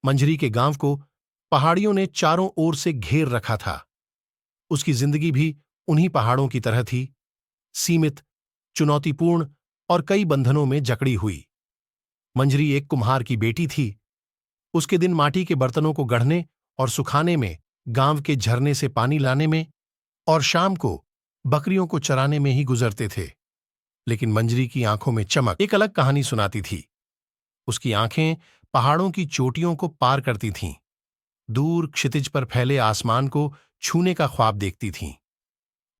मंजरी के गांव को पहाड़ियों ने चारों ओर से घेर रखा था। उसकी जिंदगी भी उन्हीं पहाड़ों की तरह थी, सीमित, चुनौतीपूर्ण और कई बंधनों में जकड़ी हुई। मंजरी एक कुम्हार की बेटी थी। उसके दिन माटी के बर्तनों को गढ़ने और सुखाने में, गांव के झरने से पानी लाने में और शाम को बकरियों को चराने में ही गुजरते थे। लेकिन मंजरी की आंखों में चमक एक अलग कहानी सुनाती थी। उसकी आंखें पहाड़ों की चोटियों को पार करती थीं, दूर क्षितिज पर फैले आसमान को छूने का ख्वाब देखती थीं।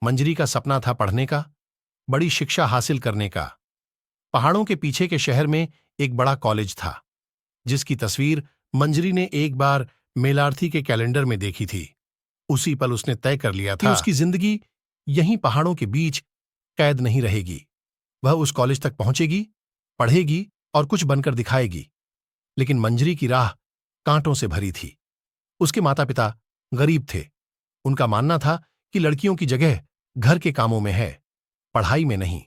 मंजरी का सपना था पढ़ने का, बड़ी शिक्षा हासिल करने का। पहाड़ों के पीछे के शहर में एक बड़ा कॉलेज था, जिसकी तस्वीर मंजरी ने एक बार मेलार्थी के कैलेंडर में देखी थी। उसी पल उसने तय कर लिया था कि उसकी जिंदगी यहीं पहाड़ों के बीच कैद नहीं रहेगी। वह उस कॉलेज तक पहुंचेगी, पढ़ेगी और कुछ बनकर दिखाएगी। लेकिन मंजरी की राह कांटों से भरी थी। उसके माता पिता गरीब थे। उनका मानना था कि लड़कियों की जगह घर के कामों में है, पढ़ाई में नहीं।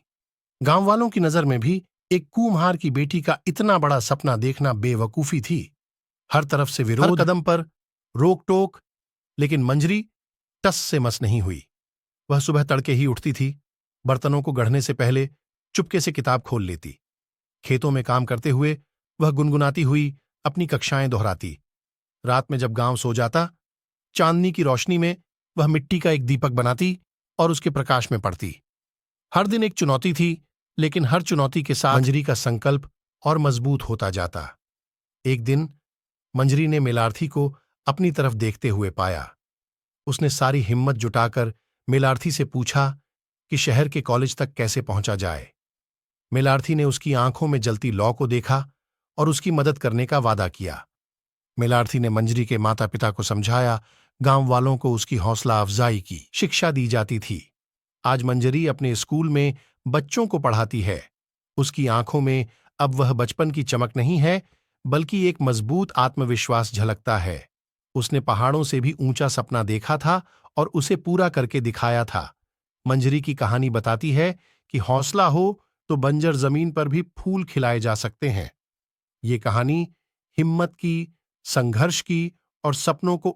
गांव वालों की नजर में भी एक कुम्हार की बेटी का इतना बड़ा सपना देखना बेवकूफी थी। हर तरफ से विरोध, हर कदम पर रोक टोक। लेकिन मंजरी टस से मस नहीं हुई। वह सुबह तड़के ही उठती थी, बर्तनों को गढ़ने से पहले चुपके से किताब खोल लेती। खेतों में काम करते हुए वह गुनगुनाती हुई अपनी कक्षाएं दोहराती। रात में जब गांव सो जाता, चांदनी की रोशनी में वह मिट्टी का एक दीपक बनाती और उसके प्रकाश में पढ़ती। हर दिन एक चुनौती थी, लेकिन हर चुनौती के साथ मंजरी का संकल्प और मजबूत होता जाता। एक दिन मंजरी ने मेलार्थी को अपनी तरफ देखते हुए पाया। उसने सारी हिम्मत जुटाकर मेलार्थी से पूछा कि शहर के कॉलेज तक कैसे पहुंचा जाए। मेलार्थी ने उसकी आंखों में जलती लौ को देखा और उसकी मदद करने का वादा किया। मेलार्थी ने मंजरी के माता पिता को समझाया, गांव वालों को उसकी हौसला अफजाई की, शिक्षा दी जाती थी। आज मंजरी अपने स्कूल में बच्चों को पढ़ाती है। उसकी आंखों में अब वह बचपन की चमक नहीं है, बल्कि एक मजबूत आत्मविश्वास झलकता है। उसने पहाड़ों से भी ऊंचा सपना देखा था और उसे पूरा करके दिखाया था। मंजरी की कहानी बताती है कि हौसला हो तो बंजर जमीन पर भी फूल खिलाए जा सकते हैं। ये कहानी हिम्मत की, संघर्ष की और सपनों को